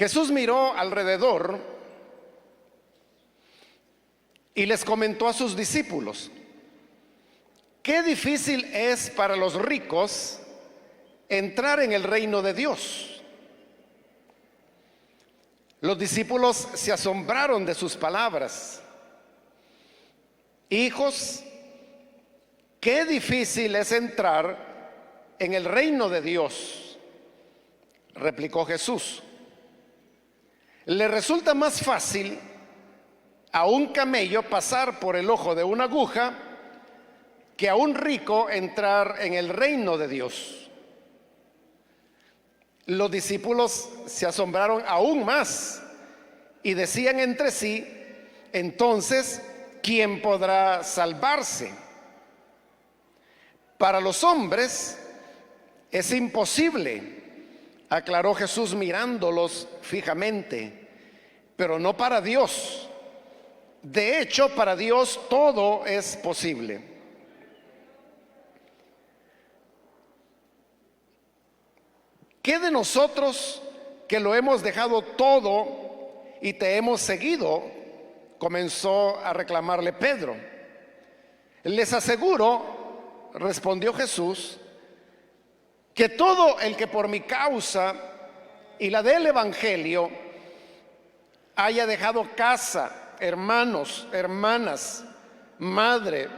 Jesús miró alrededor y les comentó a sus discípulos: qué difícil es para los ricos entrar en el reino de Dios. Los discípulos se asombraron de sus palabras. Hijos, qué difícil es entrar en el reino de Dios, replicó Jesús. Le resulta más fácil a un camello pasar por el ojo de una aguja que a un rico entrar en el reino de Dios. Los discípulos se asombraron aún más y decían entre sí: entonces, ¿quién podrá salvarse? Para los hombres es imposible, aclaró Jesús mirándolos fijamente, pero no para Dios. De hecho, para Dios todo es posible. ¿Qué de nosotros que lo hemos dejado todo y te hemos seguido?, comenzó a reclamarle Pedro. Les aseguro, respondió Jesús, que todo el que por mi causa y la del Evangelio haya dejado casa, hermanos, hermanas, madre,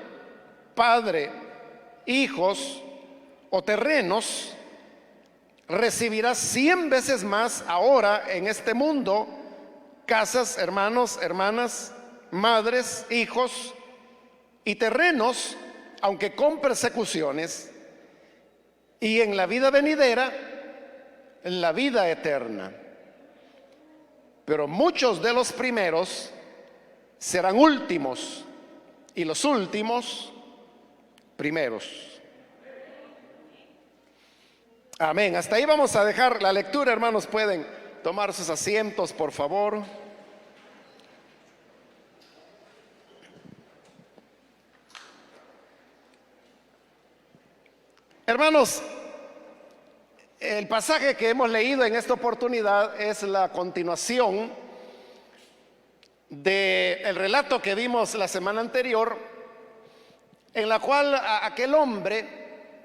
padre, hijos o terrenos, recibirá 100 veces más ahora en este mundo: casas, hermanos, hermanas, madres, hijos y terrenos, aunque con persecuciones, y en la vida venidera, en la vida eterna. Pero muchos de los primeros serán últimos, y los últimos primeros. Amén. Hasta ahí vamos a dejar la lectura, hermanos. Pueden tomar sus asientos, por favor. Hermanos, el pasaje que hemos leído en esta oportunidad es la continuación del relato que vimos la semana anterior, en la cual aquel hombre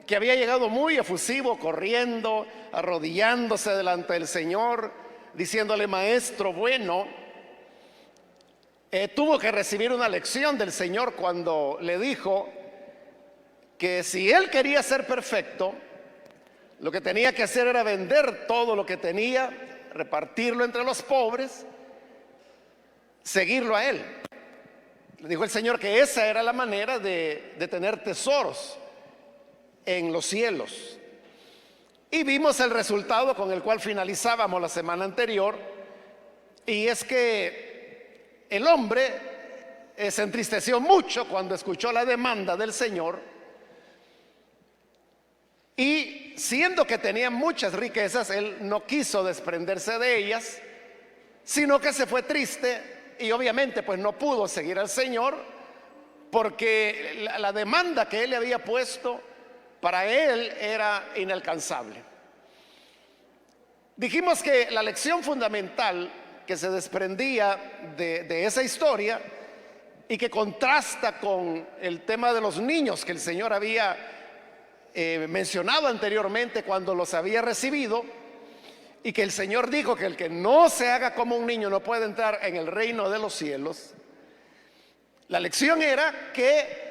que había llegado muy efusivo, corriendo, arrodillándose delante del Señor, diciéndole: maestro bueno, tuvo que recibir una lección del Señor cuando le dijo que si él quería ser perfecto, lo que tenía que hacer era vender todo lo que tenía, repartirlo entre los pobres, seguirlo a él. Le dijo el Señor que esa era la manera de tener tesoros en los cielos. Y vimos el resultado con el cual finalizábamos la semana anterior, y es que el hombre se entristeció mucho cuando escuchó la demanda del Señor, y siendo que tenía muchas riquezas, él no quiso desprenderse de ellas, sino que se fue triste, y obviamente pues no pudo seguir al Señor, porque la demanda que él le había puesto para él era inalcanzable. Dijimos que la lección fundamental que se desprendía de esa historia, y que contrasta con el tema de los niños que el Señor había mencionado anteriormente cuando los había recibido, y que el Señor dijo que el que no se haga como un niño no puede entrar en el reino de los cielos. La lección era que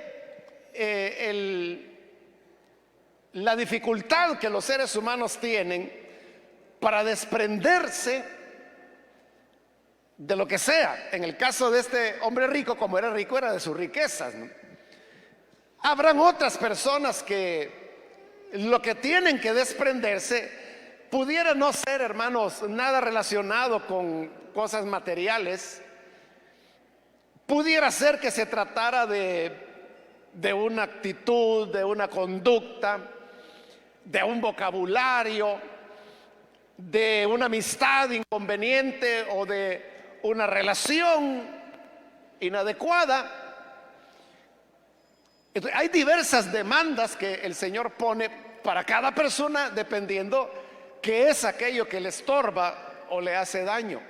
la dificultad que los seres humanos tienen para desprenderse de lo que sea. En el caso de este hombre rico, como era rico, era de sus riquezas, ¿no? Habrán otras personas que lo que tienen que desprenderse pudiera no ser, hermanos, nada relacionado con cosas materiales. Pudiera ser que se tratara de una actitud, de una conducta, de un vocabulario, de una amistad inconveniente o de una relación inadecuada. Entonces, hay diversas demandas que el Señor pone para cada persona, dependiendo qué es aquello que le estorba o le hace daño.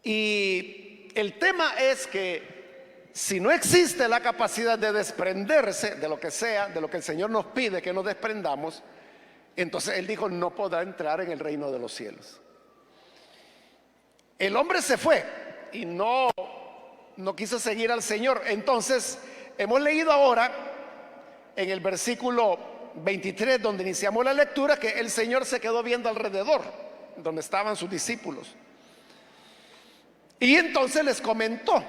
Y el tema es que si no existe la capacidad de desprenderse de lo que sea, de lo que el Señor nos pide que nos desprendamos, entonces Él dijo: no podrá entrar en el reino de los cielos. El hombre se fue y no quiso seguir al Señor. Entonces hemos leído ahora en el versículo 23, donde iniciamos la lectura, que el Señor se quedó viendo alrededor donde estaban sus discípulos, y entonces les comentó: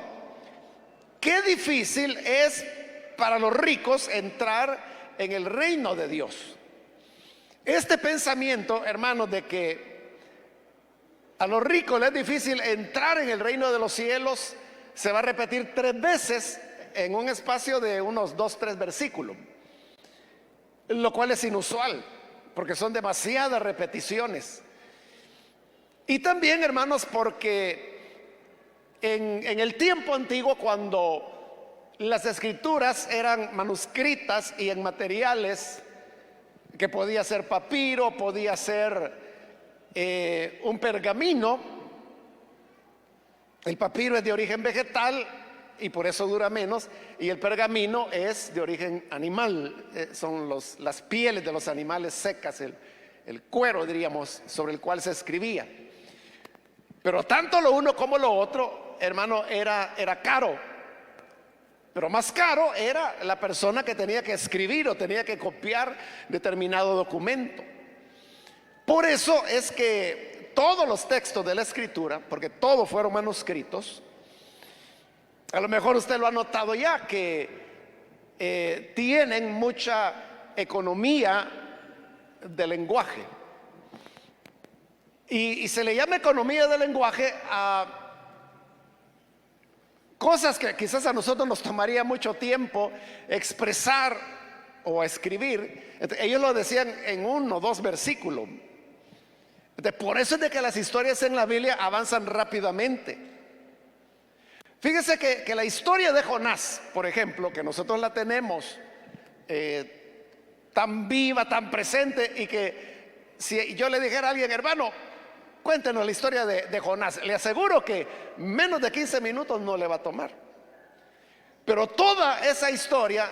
qué difícil es para los ricos entrar en el reino de Dios. Este pensamiento, hermanos, de que a los ricos les es difícil entrar en el reino de los cielos, se va a repetir 3 veces en un espacio de unos 2-3 versículos, lo cual es inusual, porque son demasiadas repeticiones. Y también, hermanos, porque en el tiempo antiguo, cuando las escrituras eran manuscritas y en materiales que podía ser papiro, podía ser un pergamino. El papiro es de origen vegetal y por eso dura menos, y el pergamino es de origen animal. Son las pieles de los animales secas, el cuero, diríamos, sobre el cual se escribía. Pero tanto lo uno como lo otro, hermano, era caro. Pero más caro era la persona que tenía que escribir o tenía que copiar determinado documento. Por eso es que todos los textos de la escritura, porque todos fueron manuscritos, a lo mejor usted lo ha notado ya, que tienen mucha economía de lenguaje. Y se le llama economía de lenguaje a cosas que quizás a nosotros nos tomaría mucho tiempo expresar o escribir. Ellos lo decían en 1 o 2 versículos. Por eso es de que las historias en la Biblia avanzan rápidamente. Fíjese que la historia de Jonás, por ejemplo, que nosotros la tenemos tan viva, tan presente, y que si yo le dijera a alguien: hermano, cuéntenos la historia de Jonás, le aseguro que menos de 15 minutos no le va a tomar. Pero toda esa historia,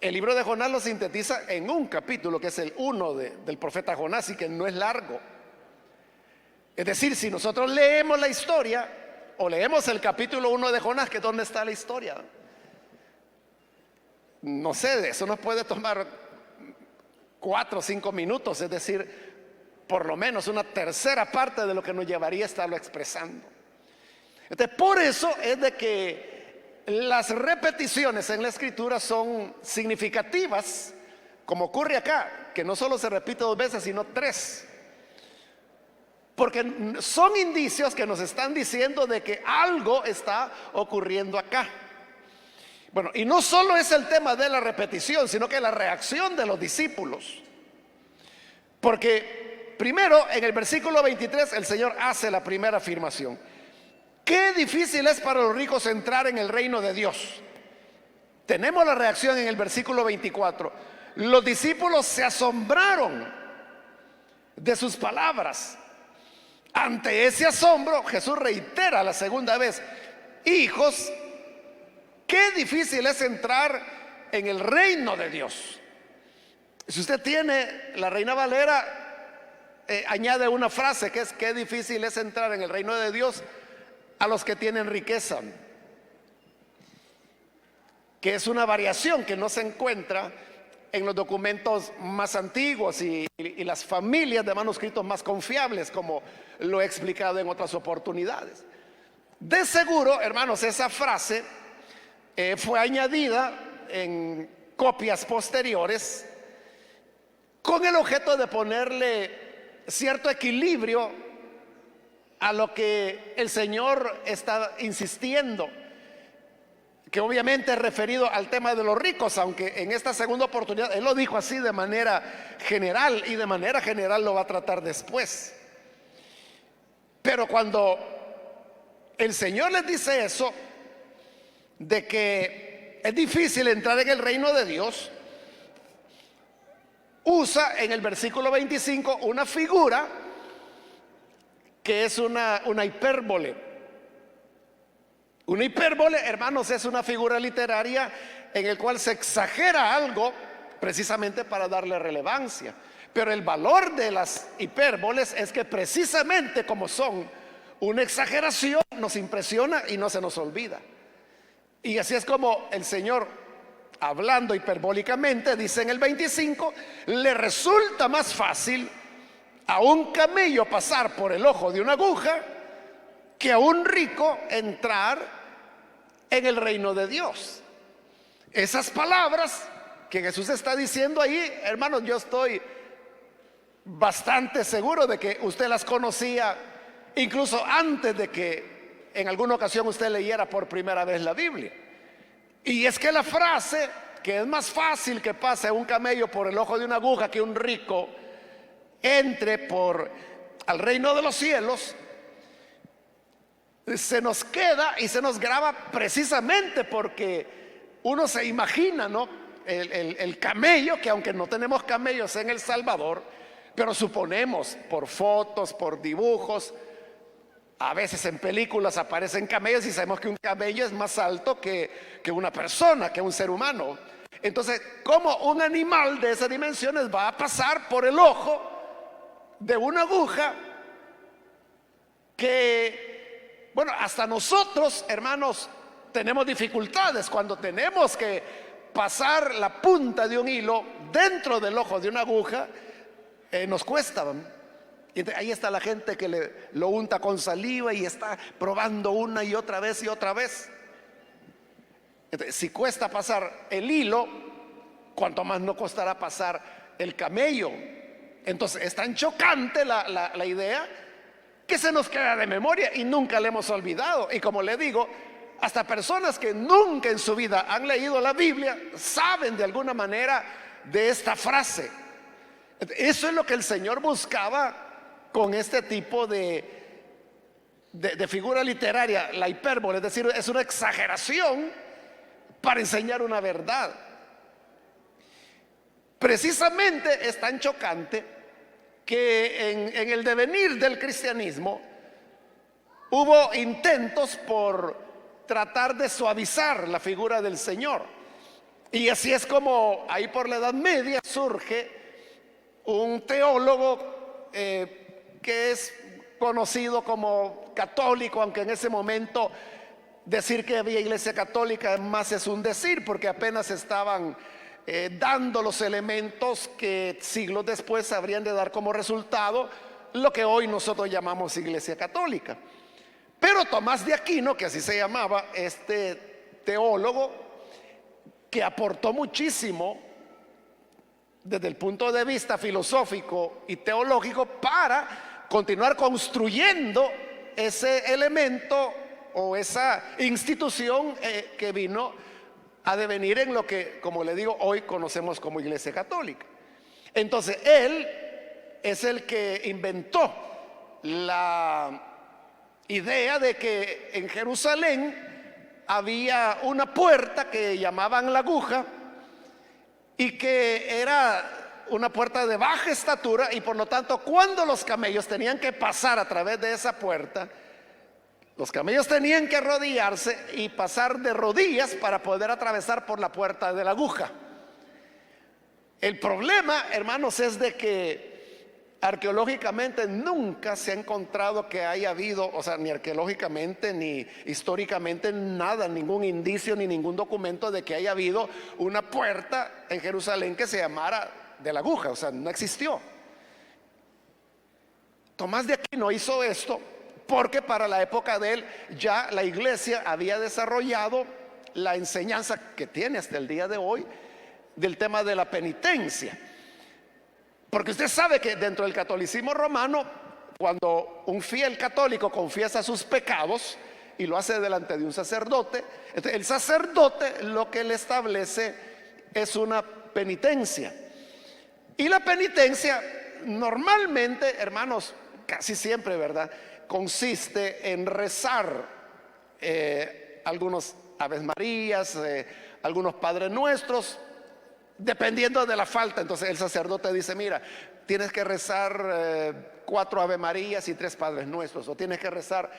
el libro de Jonás lo sintetiza en un capítulo, que es el 1 del profeta Jonás, y que no es largo. Es decir, si nosotros leemos la historia o leemos el capítulo 1 de Jonás, que ¿dónde está la historia? No sé, eso nos puede tomar 4 o 5 minutos, es decir, por lo menos una tercera parte de lo que nos llevaría a estarlo expresando. Entonces, por eso es de que las repeticiones en la escritura son significativas, como ocurre acá, que no solo se repite 2 veces, sino 3. Porque son indicios que nos están diciendo de que algo está ocurriendo acá. Bueno, y no solo es el tema de la repetición, sino que la reacción de los discípulos. Porque primero, en el versículo 23, el Señor hace la primera afirmación: qué difícil es para los ricos entrar en el reino de Dios. Tenemos la reacción en el versículo 24. Los discípulos se asombraron de sus palabras. Ante ese asombro, Jesús reitera la segunda vez: hijos, qué difícil es entrar en el reino de Dios. Si usted tiene la Reina Valera, añade una frase que es: qué difícil es entrar en el reino de Dios a los que tienen riqueza, que es una variación que no se encuentra en los documentos más antiguos y las familias de manuscritos más confiables, como lo he explicado en otras oportunidades. De seguro, hermanos, esa frase fue añadida en copias posteriores con el objeto de ponerle cierto equilibrio a lo que el Señor está insistiendo, que obviamente es referido al tema de los ricos, aunque en esta segunda oportunidad Él lo dijo así de manera general, y de manera general lo va a tratar después. Pero cuando el Señor les dice eso, de que es difícil entrar en el reino de Dios, usa en el versículo 25 una figura que es una hipérbole. Una hipérbole, hermanos, es una figura literaria en el cual se exagera algo precisamente para darle relevancia. Pero el valor de las hipérboles es que precisamente como son una exageración, nos impresiona y no se nos olvida. Y así es como el Señor, hablando hiperbólicamente, dice en el 25, le resulta más fácil a un camello pasar por el ojo de una aguja que a un rico entrar en el reino de Dios. Esas palabras que Jesús está diciendo ahí, hermanos, yo estoy bastante seguro de que usted las conocía incluso antes de que en alguna ocasión usted leyera por primera vez la Biblia. Y es que la frase que es más fácil que pase un camello por el ojo de una aguja que un rico entre por al reino de los cielos, se nos queda y se nos graba precisamente porque uno se imagina, ¿no? El camello, que aunque no tenemos camellos en El Salvador, pero suponemos por fotos, por dibujos, a veces en películas aparecen camellos y sabemos que un camello es más alto que una persona, que un ser humano. Entonces, ¿cómo un animal de esas dimensiones va a pasar por el ojo de una aguja que, bueno, hasta nosotros, hermanos, tenemos dificultades cuando tenemos que pasar la punta de un hilo dentro del ojo de una aguja? Nos cuesta. Y ahí está la gente que lo unta con saliva y está probando una y otra vez y otra vez. Entonces, si cuesta pasar el hilo, cuanto más no costará pasar el camello. Entonces es tan chocante la idea que se nos queda de memoria y nunca la hemos olvidado. Y como le digo, hasta personas que nunca en su vida han leído la Biblia saben de alguna manera de esta frase. Eso es lo que el Señor buscaba con este tipo de figura literaria, la hipérbole, es decir, es una exageración para enseñar una verdad. Precisamente es tan chocante que en el devenir del cristianismo hubo intentos por tratar de suavizar la figura del Señor. Y así es como ahí por la Edad Media surge un teólogo que es conocido como católico, aunque en ese momento decir que había iglesia católica más es un decir, porque apenas estaban dando los elementos que siglos después habrían de dar como resultado lo que hoy nosotros llamamos iglesia católica. Pero Tomás de Aquino, que así se llamaba este teólogo, que aportó muchísimo desde el punto de vista filosófico y teológico para continuar construyendo ese elemento o esa institución que vino a devenir en lo que, como le digo, hoy conocemos como Iglesia Católica. Entonces él es el que inventó la idea de que en Jerusalén había una puerta que llamaban la aguja y que era una puerta de baja estatura, y por lo tanto cuando los camellos tenían que pasar a través de esa puerta, los camellos tenían que arrodillarse y pasar de rodillas para poder atravesar por la puerta de la aguja. El problema, hermanos, es de que arqueológicamente nunca se ha encontrado que haya habido, o sea, ni arqueológicamente ni históricamente nada, ningún indicio ni ningún documento de que haya habido una puerta en Jerusalén que se llamara de la aguja. O sea, no existió. Tomás de Aquino hizo esto porque para la época de él ya la iglesia había desarrollado la enseñanza que tiene hasta el día de hoy del tema de la penitencia. Porque usted sabe que dentro del catolicismo romano, cuando un fiel católico confiesa sus pecados y lo hace delante de un sacerdote, entonces el sacerdote lo que le establece es una penitencia. Y la penitencia normalmente, hermanos, casi siempre, ¿verdad?, consiste en rezar algunos Aves Marías, algunos Padres Nuestros, dependiendo de la falta. Entonces el sacerdote dice, mira, tienes que rezar 4 Ave Marías y 3 Padres Nuestros, o tienes que rezar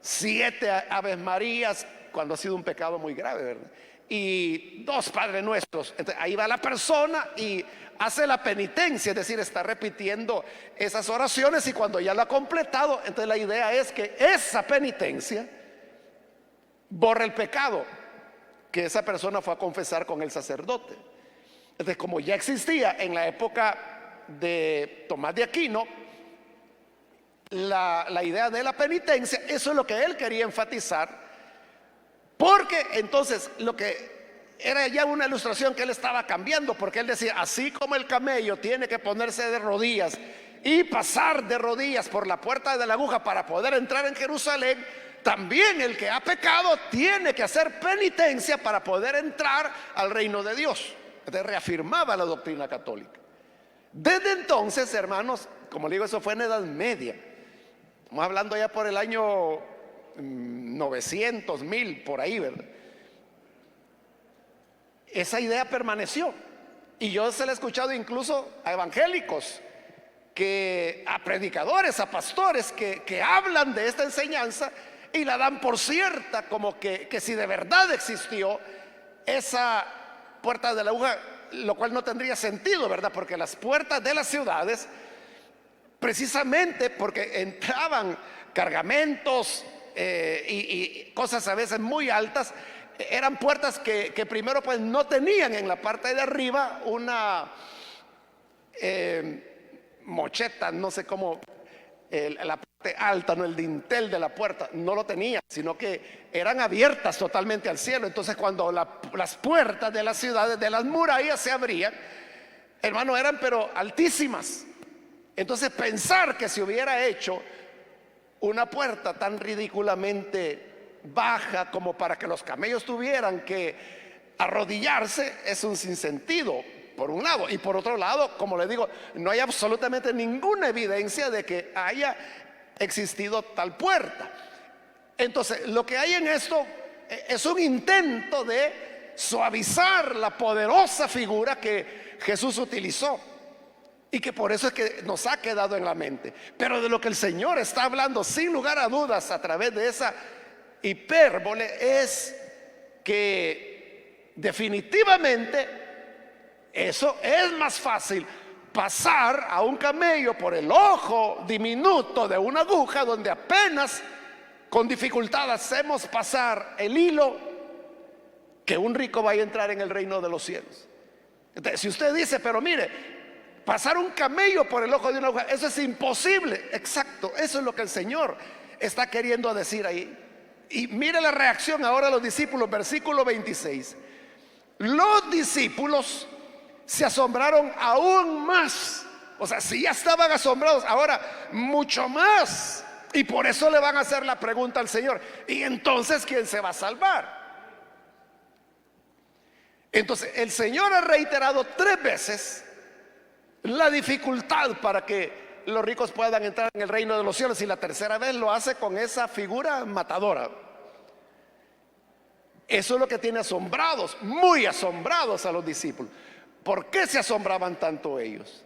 7 Aves Marías cuando ha sido un pecado muy grave, ¿verdad? Y 2 Padres Nuestros. Entonces, ahí va la persona y hace la penitencia, es decir, está repitiendo esas oraciones, y cuando ya lo ha completado, entonces la idea es que esa penitencia borra el pecado que esa persona fue a confesar con el sacerdote. Entonces, como ya existía en la época de Tomás de Aquino la idea de la penitencia, eso es lo que él quería enfatizar, porque entonces lo que era ya una ilustración que él estaba cambiando, porque él decía, así como el camello tiene que ponerse de rodillas y pasar de rodillas por la puerta de la aguja para poder entrar en Jerusalén, también el que ha pecado tiene que hacer penitencia para poder entrar al reino de Dios. Entonces reafirmaba la doctrina católica. Desde entonces, hermanos, como le digo, eso fue en Edad Media. Estamos hablando ya por el año 900, 1000, por ahí, ¿verdad? Esa idea permaneció. Y yo se la he escuchado incluso a evangélicos, a predicadores, a pastores que hablan de esta enseñanza y la dan por cierta, como que si de verdad existió esa puerta de la aguja, lo cual no tendría sentido, ¿verdad? Porque las puertas de las ciudades, precisamente porque entraban cargamentos y cosas a veces muy altas, eran puertas que primero pues no tenían en la parte de arriba una mocheta, no sé cómo, la parte alta, no, el dintel de la puerta, no lo tenía, sino que eran abiertas totalmente al cielo. Entonces cuando las puertas de las ciudades, de las murallas se abrían, hermano, eran pero altísimas. Entonces pensar que se hubiera hecho una puerta tan ridículamente baja como para que los camellos tuvieran que arrodillarse es un sinsentido, por un lado. Y por otro lado, como le digo, no hay absolutamente ninguna evidencia de que haya existido tal puerta. Entonces lo que hay en esto es un intento de suavizar la poderosa figura que Jesús utilizó, y que por eso es que nos ha quedado en la mente. Pero de lo que el Señor está hablando sin lugar a dudas a través de esa hipérbole es que definitivamente eso es más fácil, pasar a un camello por el ojo diminuto de una aguja, donde apenas con dificultad hacemos pasar el hilo, que un rico vaya a entrar en el reino de los cielos. Entonces, si usted dice, pero mire, pasar un camello por el ojo de una aguja, eso es imposible. Exacto, eso es lo que el Señor está queriendo decir ahí. Y mire la reacción ahora de los discípulos, versículo 26. Los discípulos se asombraron aún más. O sea, si ya estaban asombrados, ahora mucho más. Y por eso le van a hacer la pregunta al Señor: ¿y entonces quién se va a salvar? Entonces el Señor ha reiterado 3 veces la dificultad para que los ricos puedan entrar en el reino de los cielos, y la tercera vez lo hace con esa figura matadora. Eso es lo que tiene asombrados, muy asombrados a los discípulos. ¿Por qué se asombraban tanto ellos?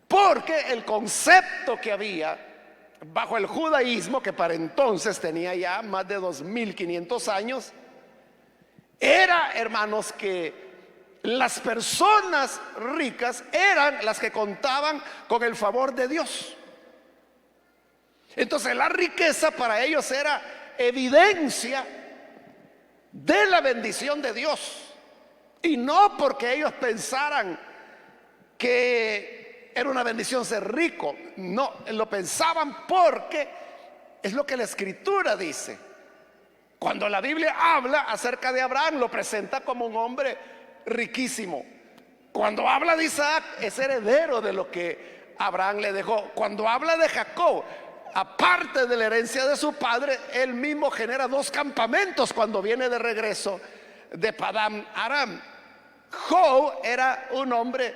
Porque el concepto que había bajo el judaísmo, que para entonces tenía ya más de 2500 años, era, hermanos, que las personas ricas eran las que contaban con el favor de Dios. Entonces la riqueza para ellos era evidencia de la bendición de Dios, y no porque ellos pensaran que era una bendición ser rico. No, lo pensaban porque es lo que la Escritura dice. Cuando la Biblia habla acerca de Abraham, lo presenta como un hombre riquísimo. Cuando habla de Isaac, es heredero de lo que Abraham le dejó. Cuando habla de Jacob, aparte de la herencia de su padre, él mismo genera 2 campamentos cuando viene de regreso de Padán Aram. Job era un hombre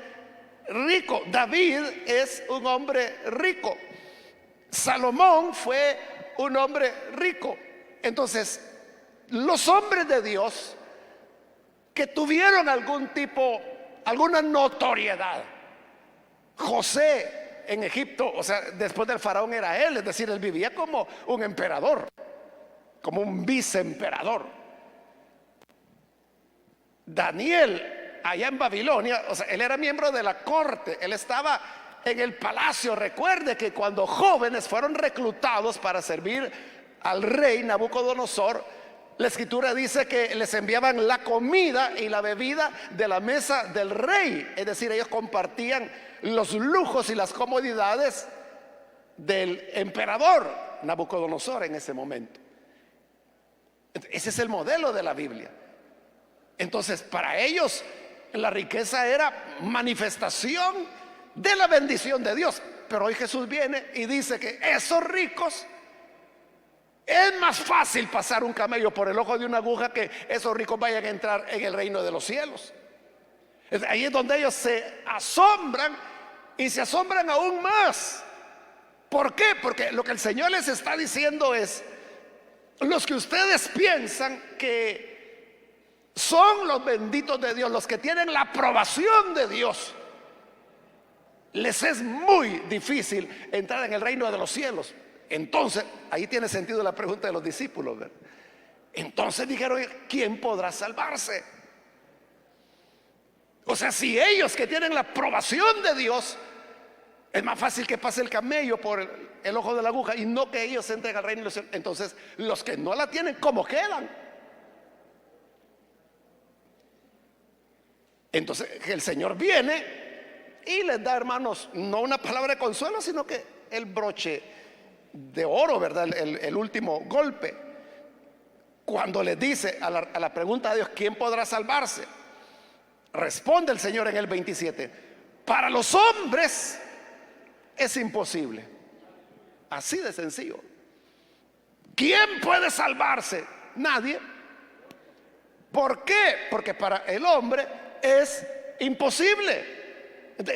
rico. David es un hombre rico. Salomón fue un hombre rico. Entonces, los hombres de Dios que tuvieron algún tipo alguna notoriedad. José en Egipto, o sea, después del faraón era él, es decir, él vivía como un emperador, como un viceemperador. Daniel, allá en Babilonia, o sea, él era miembro de la corte, él estaba en el palacio. Recuerde que cuando jóvenes fueron reclutados para servir al rey Nabucodonosor, la escritura dice que les enviaban la comida y la bebida de la mesa del rey, es decir, ellos compartían los lujos y las comodidades del emperador Nabucodonosor en ese momento. Ese es el modelo de la Biblia. Entonces, para ellos la riqueza era manifestación de la bendición de Dios. Pero hoy Jesús viene y dice que esos ricos, es más fácil pasar un camello por el ojo de una aguja que esos ricos vayan a entrar en el reino de los cielos. Ahí es donde ellos se asombran y se asombran aún más. ¿Por qué? Porque lo que el Señor les está diciendo es: los que ustedes piensan que son los benditos de Dios, los que tienen la aprobación de Dios, les es muy difícil entrar en el reino de los cielos. Entonces, ahí tiene sentido la pregunta de los discípulos, ¿verdad? Entonces dijeron: ¿quién podrá salvarse? O sea, si ellos que tienen la aprobación de Dios, es más fácil que pase el camello por el ojo de la aguja y no que ellos entren al reino de los cielos. Entonces, los que no la tienen, ¿cómo quedan? Entonces el Señor viene y les da, hermanos, no una palabra de consuelo, sino que el broche de oro, ¿verdad? El último golpe. Cuando les dice a la pregunta de Dios: ¿quién podrá salvarse? Responde el Señor en el 27: para los hombres es imposible. Así de sencillo. ¿Quién puede salvarse? Nadie. ¿Por qué? Porque para el hombre es imposible.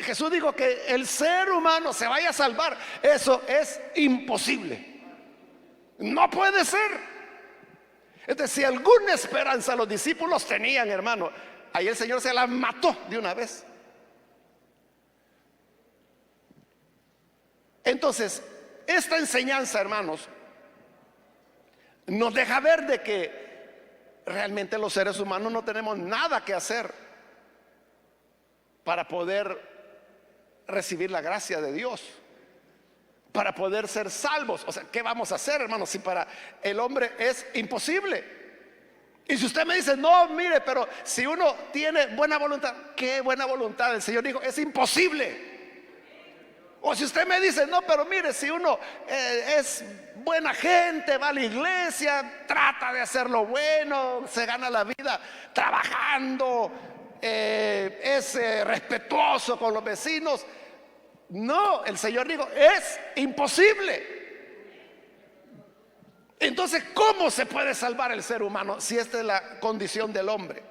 Jesús dijo que el ser humano se vaya a salvar. Eso es imposible. No puede ser. Entonces, si alguna esperanza los discípulos tenían, hermano, ahí el Señor se la mató de una vez. Entonces, esta enseñanza, hermanos, nos deja ver de que realmente los seres humanos no tenemos nada que hacer para poder recibir la gracia de Dios, para poder ser salvos. O sea, ¿qué vamos a hacer, hermanos, si para el hombre es imposible? Y si usted me dice: no, mire, pero si uno tiene buena voluntad. ¿Qué buena voluntad? El Señor dijo: es imposible. O si usted me dice: no, pero mire, si uno es buena gente, va a la iglesia, trata de hacer lo bueno, se gana la vida trabajando, es respetuoso con los vecinos. No, el Señor dijo: es imposible. Entonces, ¿cómo se puede salvar el ser humano si esta es la condición del hombre?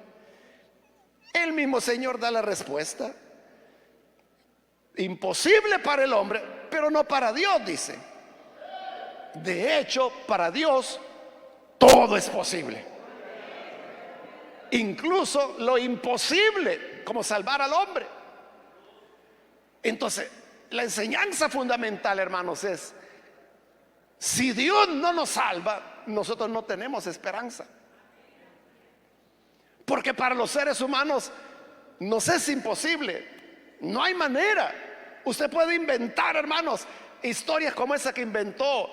El mismo Señor da la respuesta: imposible para el hombre, pero no para Dios, dice. De hecho, para Dios todo es posible, incluso lo imposible, como salvar al hombre. Entonces, la enseñanza fundamental, hermanos, es: si Dios no nos salva, nosotros no tenemos esperanza. Porque para los seres humanos nos es imposible. No hay manera. Usted puede inventar, hermanos, historias como esa que inventó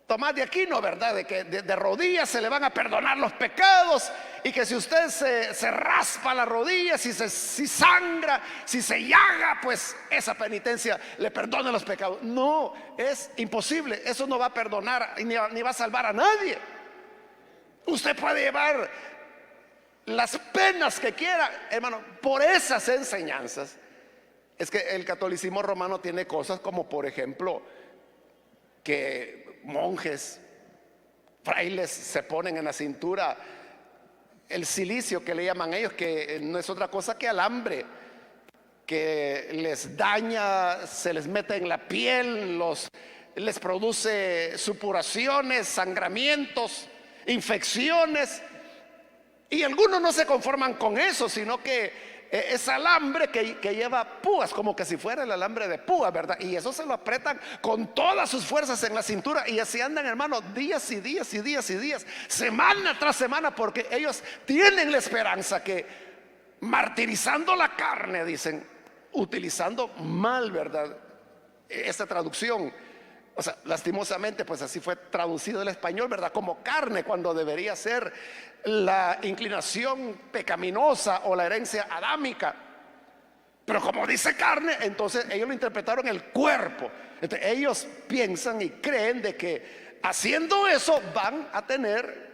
Tomás de Aquino, ¿verdad? De que de rodillas se le van a perdonar los pecados, y que si usted se raspa la rodilla, si sangra, si se llaga, pues esa penitencia le perdona los pecados. No, es imposible. Eso no va a perdonar ni va a salvar a nadie. Usted puede llevar las penas que quiera, hermano. Por esas enseñanzas es que el catolicismo romano tiene cosas como, por ejemplo, que monjes, frailes se ponen en la cintura el cilicio, que le llaman ellos, que no es otra cosa que alambre, que les daña, se les mete en la piel, les produce supuraciones, sangramientos, infecciones. Y algunos no se conforman con eso, sino que es alambre que lleva púas, como que si fuera el alambre de púa, ¿verdad? Y eso se lo apretan con todas sus fuerzas en la cintura, y así andan, hermano, días y días y días y días, semana tras semana, porque ellos tienen la esperanza que martirizando la carne, dicen, utilizando mal, ¿verdad?, esta traducción. O sea, lastimosamente, pues así fue traducido el español, ¿verdad?, como carne, cuando debería ser la inclinación pecaminosa o la herencia adámica. Pero como dice carne, entonces ellos lo interpretaron el cuerpo. Entonces, ellos piensan y creen de que haciendo eso van a tener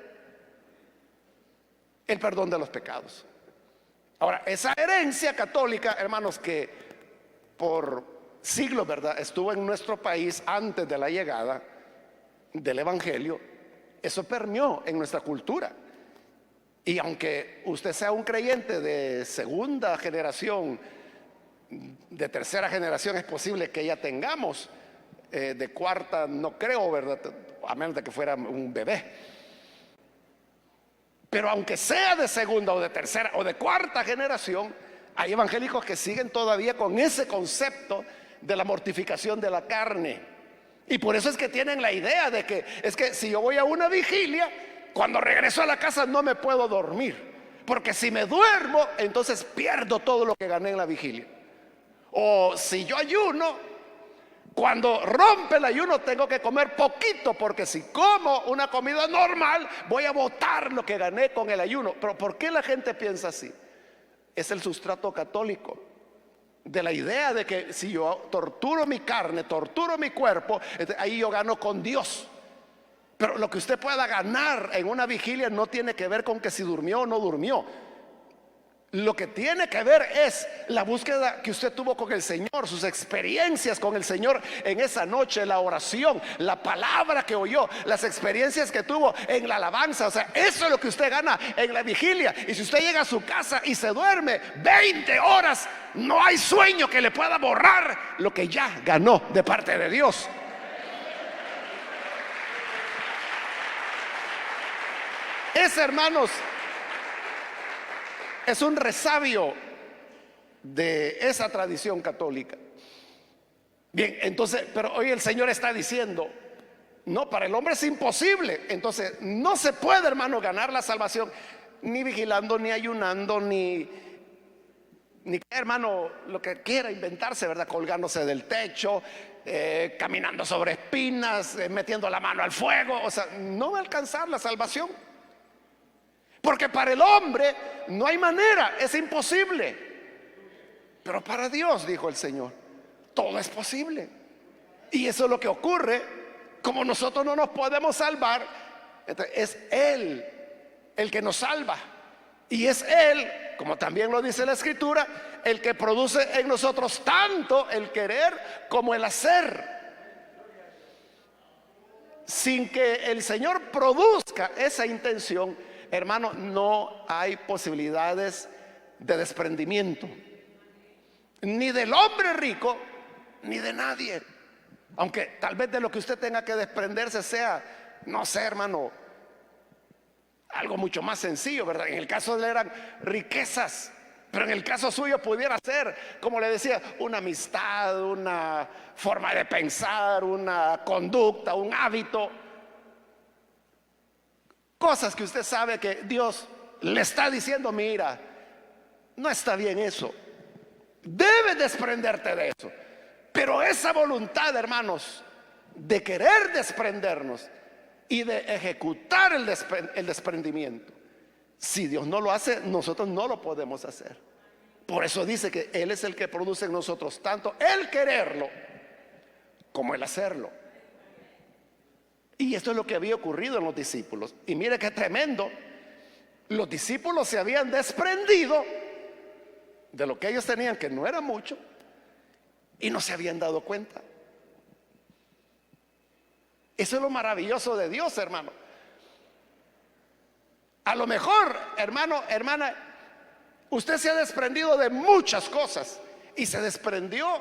el perdón de los pecados. Ahora, esa herencia católica, hermanos, que por siglos, ¿verdad?, estuvo en nuestro país antes de la llegada del Evangelio, eso permeó en nuestra cultura. Y aunque usted sea un creyente de segunda generación, de tercera generación es posible que ya tengamos, de cuarta no creo, ¿verdad?, a menos de que fuera un bebé. Pero aunque sea de segunda o de tercera o de cuarta generación, hay evangélicos que siguen todavía con ese concepto de la mortificación de la carne. Y por eso es que tienen la idea de que es que si yo voy a una vigilia, cuando regreso a la casa no me puedo dormir, porque si me duermo, entonces pierdo todo lo que gané en la vigilia. O si yo ayuno, cuando rompe el ayuno tengo que comer poquito, porque si como una comida normal voy a botar lo que gané con el ayuno. Pero ¿por qué la gente piensa así? Es el sustrato católico de la idea de que si yo torturo mi carne, torturo mi cuerpo, ahí yo gano con Dios. Pero lo que usted pueda ganar en una vigilia no tiene que ver con que si durmió o no durmió. Lo que tiene que ver es la búsqueda que usted tuvo con el Señor, sus experiencias con el Señor en esa noche, la oración, la palabra que oyó, las experiencias que tuvo en la alabanza. O sea, eso es lo que usted gana en la vigilia. Y si usted llega a su casa y se duerme 20 horas, no hay sueño que le pueda borrar lo que ya ganó de parte de Dios. Ese, hermanos, es un resabio de esa tradición católica. Bien, entonces, pero hoy el Señor está diciendo, no, para el hombre es imposible. Entonces, no se puede, hermano, ganar la salvación ni vigilando, ni ayunando, ni hermano, lo que quiera inventarse, ¿verdad? Colgándose del techo, caminando sobre espinas, metiendo la mano al fuego. O sea, no va a alcanzar la salvación. Porque para el hombre no hay manera, es imposible. Pero para Dios, dijo el Señor, todo es posible. Y eso es lo que ocurre. Como nosotros no nos podemos salvar, entonces es Él el que nos salva. Y es Él, como también lo dice la Escritura, el que produce en nosotros tanto el querer como el hacer. Sin que el Señor produzca esa intención, hermano, no hay posibilidades de desprendimiento, ni del hombre rico, ni de nadie. Aunque tal vez de lo que usted tenga que desprenderse sea, no sé, hermano, algo mucho más sencillo, ¿verdad? En el caso de él eran riquezas, pero en el caso suyo pudiera ser, como le decía, una amistad, una forma de pensar, una conducta, un hábito. Cosas que usted sabe que Dios le está diciendo, mira, no está bien eso. Debes desprenderte de eso. Pero esa voluntad, hermanos, de querer desprendernos y de ejecutar el desprendimiento, si Dios no lo hace, nosotros no lo podemos hacer. Por eso dice que Él es el que produce en nosotros tanto el quererlo como el hacerlo. Y esto es lo que había ocurrido en los discípulos. Y mire qué tremendo. Los discípulos se habían desprendido de lo que ellos tenían, que no era mucho, y no se habían dado cuenta. Eso es lo maravilloso de Dios, hermano. A lo mejor, hermano, hermana, usted se ha desprendido de muchas cosas y se desprendió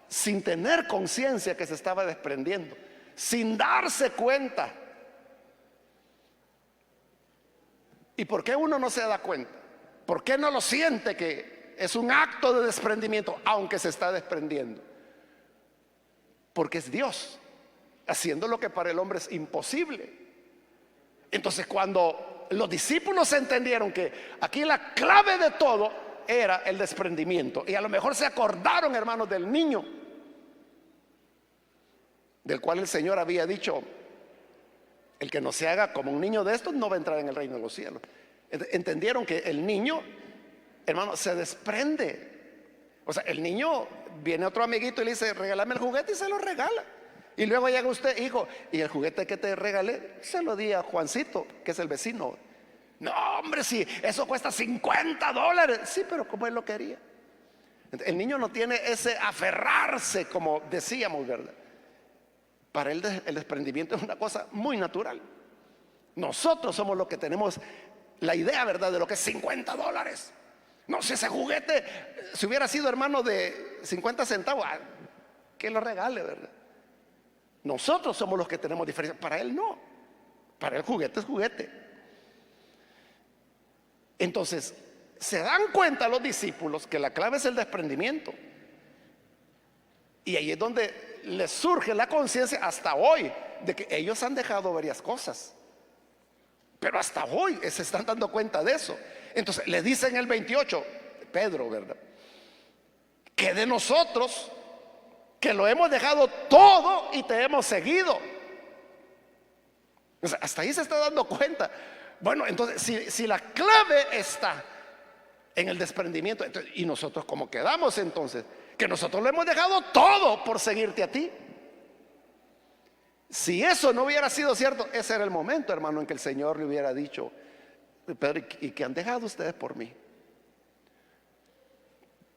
sin tener conciencia que se estaba desprendiendo, sin darse cuenta. ¿Y por qué uno no se da cuenta? ¿Por qué no lo siente que es un acto de desprendimiento, aunque se está desprendiendo, porque es Dios haciendo lo que para el hombre es imposible. Entonces, cuando los discípulos entendieron que aquí la clave de todo era el desprendimiento, y a lo mejor se acordaron, hermanos, del niño del cual el Señor había dicho: el que no se haga como un niño de estos no va a entrar en el reino de los cielos. Entendieron que el niño, hermano, se desprende. O sea, el niño, viene otro amiguito y le dice: regálame el juguete, y se lo regala. Y luego llega usted: hijo, y el juguete que te regalé se lo di a Juancito, que es el vecino. No, hombre, si eso cuesta $50. Sí, pero como él lo quería. El niño no tiene ese aferrarse, como decíamos, ¿verdad? Para él el desprendimiento es una cosa muy natural. Nosotros somos los que tenemos la idea, ¿verdad?, de lo que es $50. No, si ese juguete, si hubiera sido, hermano, de 50 centavos, que lo regale, ¿verdad? Nosotros somos los que tenemos diferencia. Para él no. Para él juguete es juguete. Entonces, se dan cuenta los discípulos que la clave es el desprendimiento. Y ahí es donde les surge la conciencia hasta hoy de que ellos han dejado varias cosas. Pero hasta hoy se están dando cuenta de eso. Entonces le dice en el 28, Pedro, ¿verdad?, que de nosotros, que lo hemos dejado todo y te hemos seguido. O sea, hasta ahí se está dando cuenta. Bueno, entonces si la clave está en el desprendimiento, entonces, ¿y nosotros cómo quedamos entonces? Que nosotros lo hemos dejado todo por seguirte a ti. Si eso no hubiera sido cierto, ese era el momento, hermano, en que el Señor le hubiera dicho: Pedro, ¿y qué han dejado ustedes por mí?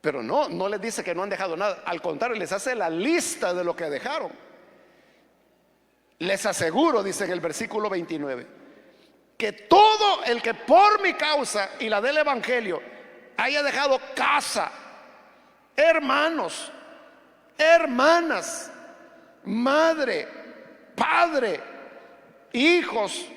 Pero no les dice que no han dejado nada. Al contrario, les hace la lista de lo que dejaron. Les aseguro, dice en el versículo 29, que todo el que por mi causa y la del evangelio haya dejado casa, hermanos, hermanas, madre, padre, hijos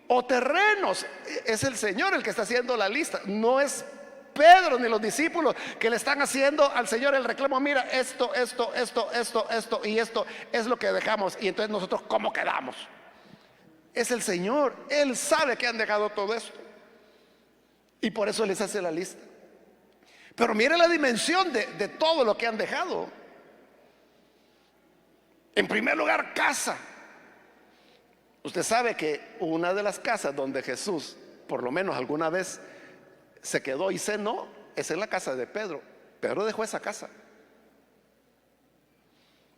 o terrenos, es el Señor el que está haciendo la lista. No es Pedro ni los discípulos que le están haciendo al Señor el reclamo: mira, esto y esto es lo que dejamos, y entonces nosotros ¿cómo quedamos? Es el Señor. Él sabe que han dejado todo esto, y por eso les hace la lista. Pero mire la dimensión de todo lo que han dejado. En primer lugar, casa. Usted sabe que una de las casas donde Jesús, por lo menos alguna vez, se quedó y cenó, es en la casa de Pedro. Pedro dejó esa casa.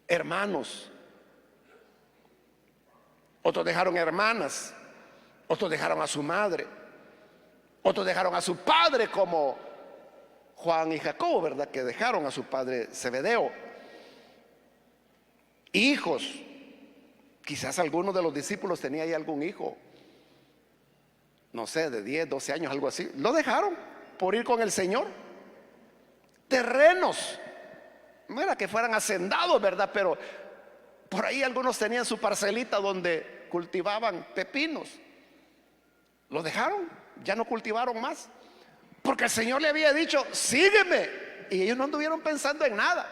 Hermanos, otros dejaron hermanas, otros dejaron a su madre, otros dejaron a su padre, como Juan y Jacobo, ¿verdad?, que dejaron a su padre Zebedeo. Hijos, quizás algunos de los discípulos tenía ahí algún hijo, no sé, de 10, 12 años, algo así. Lo dejaron por ir con el Señor. Terrenos, no era que fueran hacendados, ¿verdad?, pero por ahí algunos tenían su parcelita donde cultivaban pepinos. Lo dejaron, ya no cultivaron más, porque el Señor le había dicho: sígueme. Y ellos no anduvieron pensando en nada,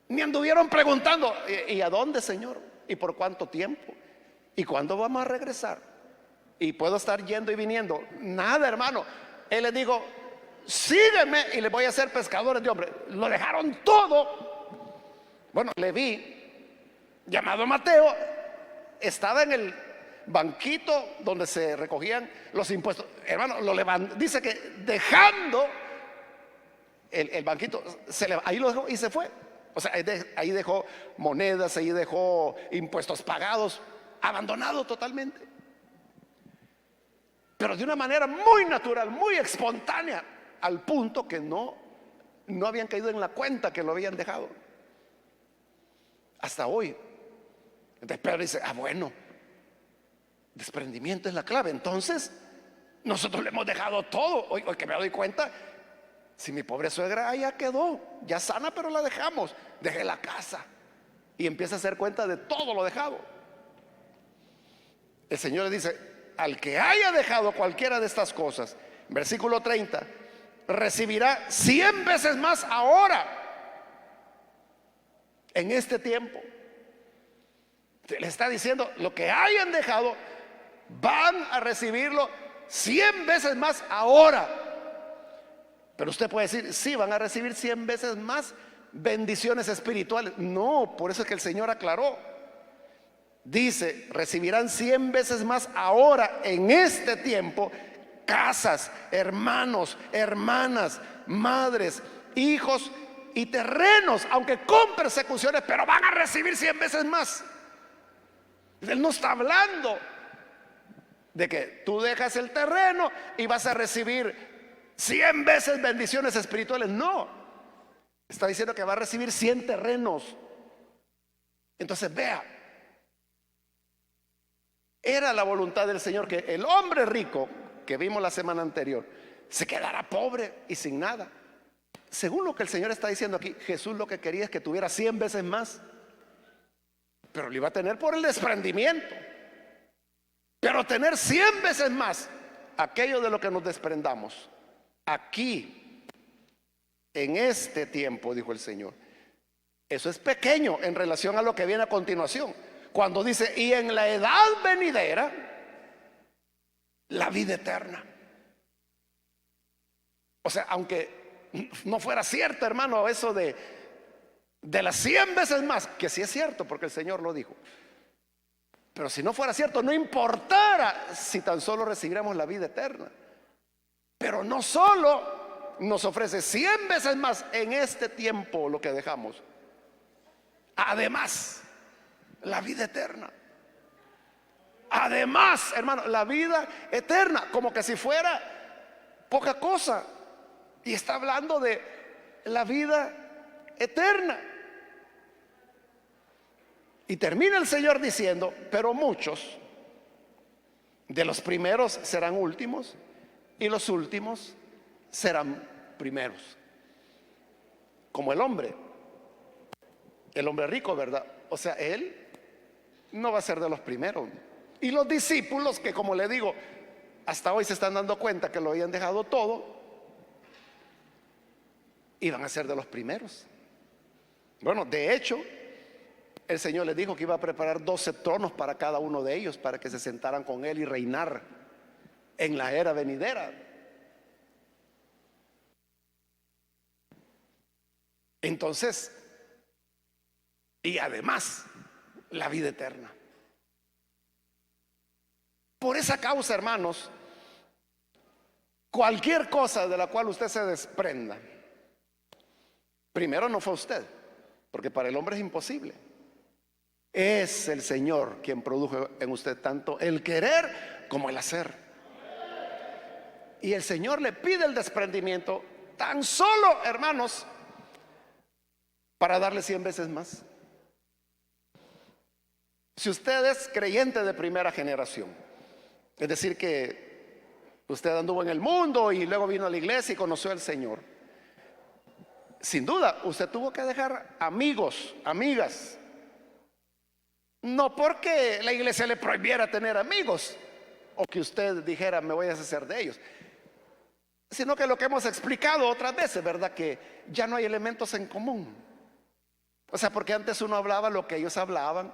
ni anduvieron preguntando: ¿y a dónde, Señor? ¿Y por cuánto tiempo? ¿Y cuándo vamos a regresar? ¿Y puedo estar yendo y viniendo? Nada, hermano. Él les dijo: sígueme y les voy a hacer pescadores de hombres. Lo dejaron todo. Bueno, Leví, llamado Mateo, estaba en el banquito donde se recogían los impuestos. Hermano, dice que dejando el banquito, ahí lo dejó y se fue. O sea, ahí dejó monedas, ahí dejó impuestos pagados, abandonado totalmente. Pero de una manera muy natural, muy espontánea, al punto que no habían caído en la cuenta que lo habían dejado. Hasta hoy. Entonces Pedro dice: bueno, desprendimiento es la clave. Entonces nosotros le hemos dejado todo. Hoy que me doy cuenta, si mi pobre suegra ya quedó, ya sana, pero la dejamos. Dejé la casa, y empieza a hacer cuenta de todo lo dejado. El Señor le dice: al que haya dejado cualquiera de estas cosas, versículo 30, recibirá 100 veces más ahora, en este tiempo. Le está diciendo, lo que hayan dejado, van a recibirlo 100 veces más ahora. Pero usted puede decir, sí, van a recibir 100 veces más bendiciones espirituales. No, por eso es que el Señor aclaró. Dice, recibirán 100 veces más ahora, en este tiempo, casas, hermanos, hermanas, madres, hijos y terrenos, aunque con persecuciones, pero van a recibir 100 veces más. Él no está hablando de que tú dejas el terreno y vas a recibir 100 veces bendiciones espirituales. No, está diciendo que va a recibir 100 terrenos. Entonces vea, era la voluntad del Señor que el hombre rico que vimos la semana anterior se quedara pobre y sin nada. Según lo que el Señor está diciendo aquí, Jesús lo que quería es que tuviera 100 veces más, pero lo iba a tener por el desprendimiento. Pero tener 100 veces más, aquello de lo que nos desprendamos aquí, en este tiempo, dijo el Señor, eso es pequeño en relación a lo que viene a continuación. Cuando dice, y en la edad venidera, la vida eterna. O sea, aunque no fuera cierto, hermano, eso de las 100 veces más, que sí es cierto porque el Señor lo dijo, pero si no fuera cierto, no importara si tan solo recibiéramos la vida eterna. Pero no solo nos ofrece 100 veces más en este tiempo lo que dejamos, además la vida eterna. Además, hermano, la vida eterna, como que si fuera poca cosa. Y está hablando de la vida eterna. Y termina el Señor diciendo, pero muchos de los primeros serán últimos y los últimos serán primeros. Como el hombre rico, ¿verdad? O sea, él no va a ser de los primeros. Y los discípulos, que como le digo, hasta hoy se están dando cuenta que lo habían dejado todo, iban a ser de los primeros. Bueno, de hecho, el Señor les dijo que iba a preparar 12 tronos para cada uno de ellos, para que se sentaran con Él y reinar en la era venidera. Entonces, y además, la vida eterna. Por esa causa, hermanos, cualquier cosa de la cual usted se desprenda, primero no fue usted, porque para el hombre es imposible. Es el Señor quien produjo en usted tanto el querer como el hacer. Y el Señor le pide el desprendimiento tan solo, hermanos, para darle 100 veces más. Si usted es creyente de primera generación, es decir que usted anduvo en el mundo y luego vino a la iglesia y conoció al Señor, sin duda usted tuvo que dejar amigos, amigas. No porque la iglesia le prohibiera tener amigos o que usted dijera me voy a deshacer de ellos, sino que lo que hemos explicado otras veces, ¿verdad? Que ya no hay elementos en común. O sea, porque antes uno hablaba lo que ellos hablaban,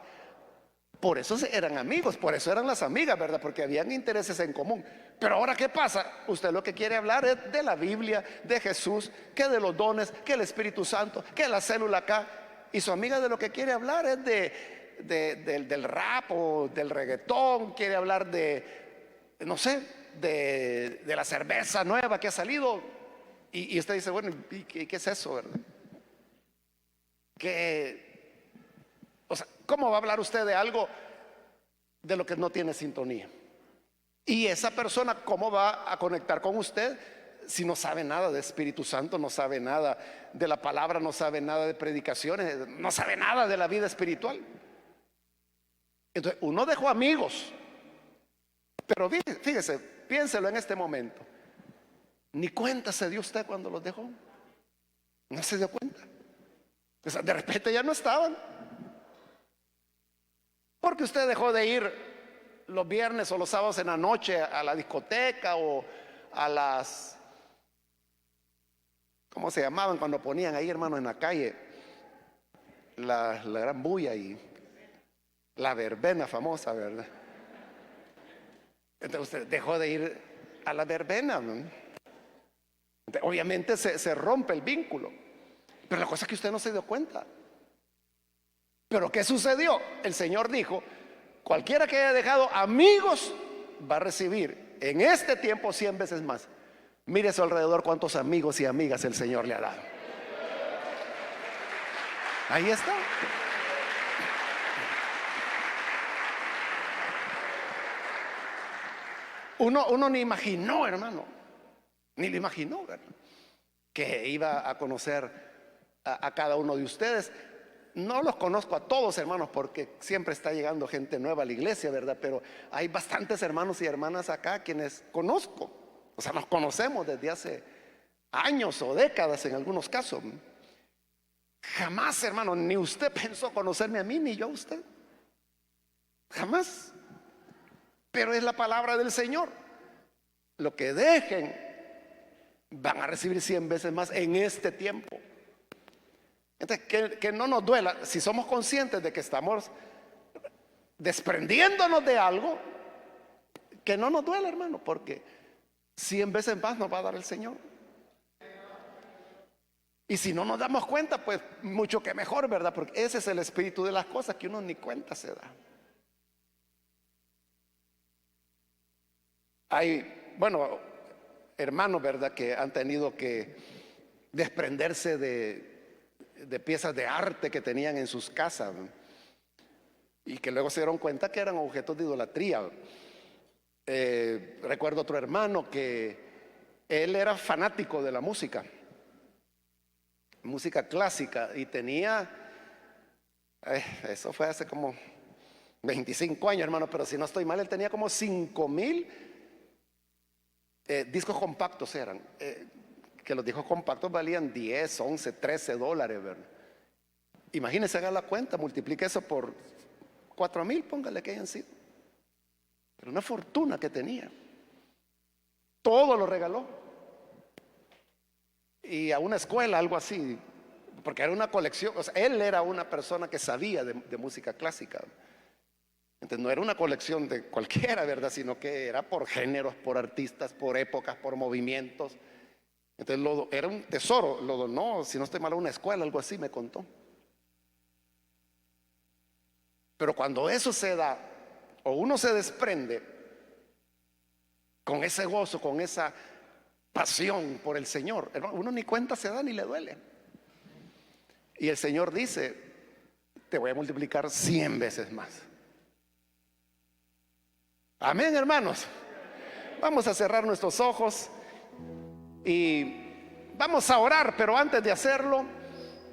por eso eran amigos, por eso eran las amigas, ¿verdad? Porque habían intereses en común. Pero ahora, ¿qué pasa? Usted lo que quiere hablar es de la Biblia, de Jesús, que de los dones, que el Espíritu Santo, que la célula acá. Y su amiga de lo que quiere hablar es del rap o del reggaetón, quiere hablar de, no sé, de la cerveza nueva que ha salido. Y usted dice, bueno, ¿y qué es eso, verdad? O sea, ¿cómo va a hablar usted de algo de lo que no tiene sintonía? Y esa persona, ¿cómo va a conectar con usted si no sabe nada de Espíritu Santo, no sabe nada de la palabra, no sabe nada de predicaciones, no sabe nada de la vida espiritual? Entonces, uno dejó amigos, pero fíjese, piénselo en este momento. Ni cuenta se dio usted cuando los dejó. No se dio cuenta. O sea, de repente ya no estaban. Porque usted dejó de ir los viernes o los sábados en la noche a la discoteca o a las ¿cómo se llamaban cuando ponían ahí, hermano, en la calle? La gran bulla y la verbena famosa, ¿verdad? Entonces usted dejó de ir a la verbena, ¿no? Obviamente se rompe el vínculo. Pero la cosa es que usted no se dio cuenta. Pero ¿qué sucedió? El Señor dijo: cualquiera que haya dejado amigos va a recibir en este tiempo 100 veces más. Mire a su alrededor cuántos amigos y amigas el Señor le ha dado. Ahí está. Uno ni imaginó, hermano, ni lo imaginó, ¿verdad?, que iba a conocer a cada uno de ustedes. No los conozco a todos, hermanos, porque siempre está llegando gente nueva a la iglesia, ¿verdad? Pero hay bastantes hermanos y hermanas acá quienes conozco. O sea, nos conocemos desde hace años o décadas en algunos casos. Jamás, hermano, ni usted pensó conocerme a mí, ni yo a usted. Jamás. Pero es la palabra del Señor. Lo que dejen van a recibir 100 veces más en este tiempo. Entonces, que no nos duela. Si somos conscientes de que estamos desprendiéndonos de algo, que no nos duela, hermano, porque 100 veces más nos va a dar el Señor. Y si no nos damos cuenta, pues mucho que mejor, ¿verdad? Porque ese es el espíritu de las cosas, que uno ni cuenta se da. Hay, bueno, hermanos, ¿verdad?, que han tenido que desprenderse de piezas de arte que tenían en sus casas, ¿no?, y que luego se dieron cuenta que eran objetos de idolatría. Recuerdo otro hermano que él era fanático de la música clásica, y tenía, eso fue hace como 25 años, hermano, pero si no estoy mal, él tenía como 5,000 discos compactos eran, que los discos compactos valían 10, 11, 13 dólares, ¿verdad? Imagínense, haga la cuenta, multiplique eso por 4,000, póngale que hayan sido. Pero una fortuna que tenía. Todo lo regaló. Y a una escuela, algo así, porque era una colección. O sea, él era una persona que sabía de música clásica. Entonces no era una colección de cualquiera, ¿verdad?, sino que era por géneros, por artistas, por épocas, por movimientos. Entonces era un tesoro. Lo donó, si no estoy mal, a una escuela, algo así me contó. Pero cuando eso se da, o uno se desprende con ese gozo, con esa pasión por el Señor, uno ni cuenta se da ni le duele. Y el Señor dice: te voy a multiplicar 100 veces más. Amén, hermanos. Vamos a cerrar nuestros ojos y vamos a orar, pero antes de hacerlo,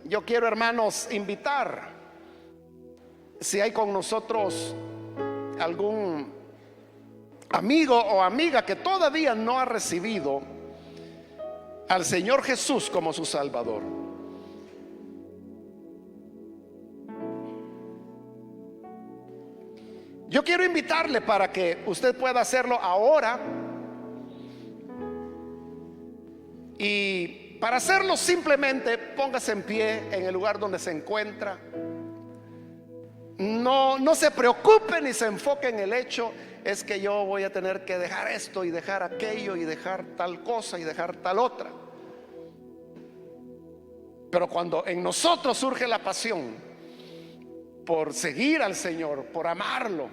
yo quiero, hermanos, invitar, si hay con nosotros algún amigo o amiga que todavía no ha recibido al Señor Jesús como su Salvador. Yo quiero invitarle para que usted pueda hacerlo ahora. Y para hacerlo, simplemente póngase en pie en el lugar donde se encuentra. No se preocupe ni se enfoque en el hecho: es que yo voy a tener que dejar esto y dejar aquello y dejar tal cosa y dejar tal otra. Pero cuando en nosotros surge la pasión por seguir al Señor, por amarlo,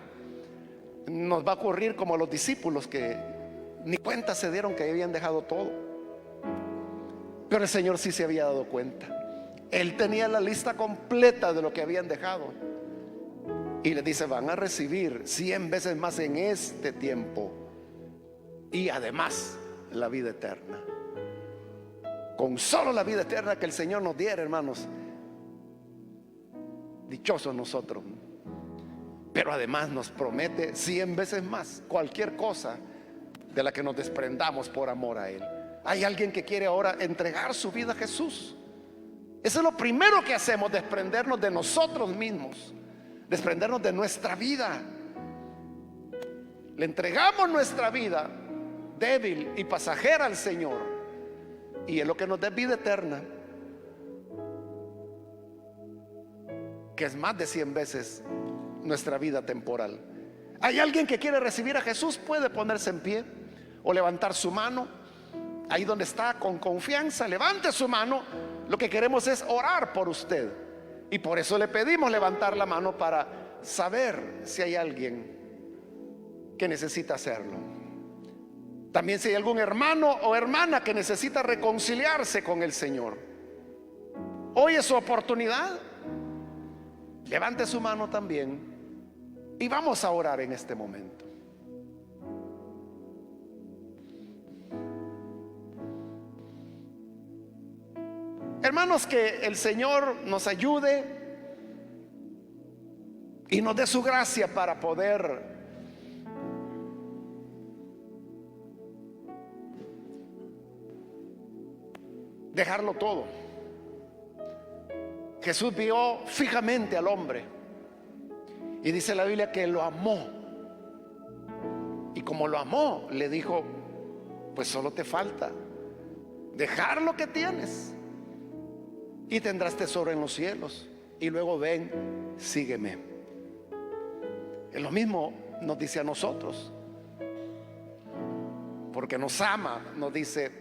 nos va a ocurrir como a los discípulos, que ni cuenta se dieron que habían dejado todo. Pero el Señor sí se había dado cuenta. Él tenía la lista completa de lo que habían dejado, y les dice: van a recibir 100 veces más en este tiempo, y además la vida eterna. Con solo la vida eterna que el Señor nos diera, hermanos, dichosos nosotros. Pero además nos promete 100 veces más cualquier cosa de la que nos desprendamos por amor a Él. Hay alguien que quiere ahora entregar su vida a Jesús. Eso es lo primero que hacemos: desprendernos de nosotros mismos, desprendernos de nuestra vida. Le entregamos nuestra vida débil y pasajera al Señor, y es lo que nos da vida eterna, que es más de 100 veces nuestra vida temporal. ¿Hay alguien que quiere recibir a Jesús? Puede ponerse en pie o levantar su mano ahí donde está, con confianza. Levante su mano. Lo que queremos es orar por usted, y por eso le pedimos levantar la mano, para saber si hay alguien que necesita hacerlo. También si hay algún hermano o hermana que necesita reconciliarse con el Señor, hoy es su oportunidad. Levante su mano también y vamos a orar en este momento. Hermanos, que el Señor nos ayude y nos dé su gracia para poder dejarlo todo. Jesús vio fijamente al hombre y dice la Biblia que lo amó, y como lo amó, le dijo: pues solo te falta dejar lo que tienes y tendrás tesoro en los cielos, y luego ven, sígueme. Es lo mismo nos dice a nosotros, porque nos ama. Nos dice: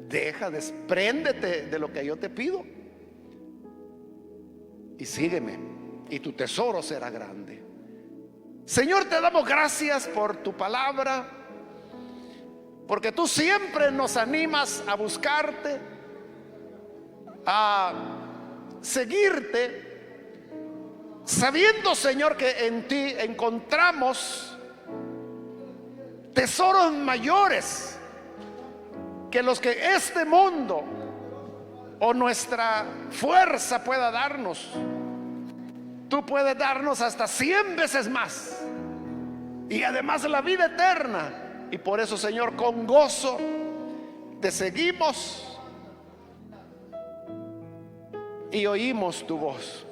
despréndete de lo que yo te pido y sígueme, y tu tesoro será grande. Señor, te damos gracias por tu palabra, porque tú siempre nos animas a buscarte, a seguirte, sabiendo, Señor, que en ti encontramos tesoros mayores que los que este mundo o nuestra fuerza pueda darnos. Tú puedes darnos hasta 100 veces más, y además la vida eterna. Y por eso, Señor, con gozo te seguimos y oímos tu voz,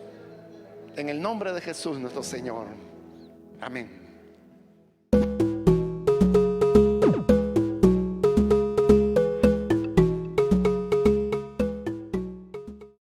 en el nombre de Jesús nuestro Señor. Amén.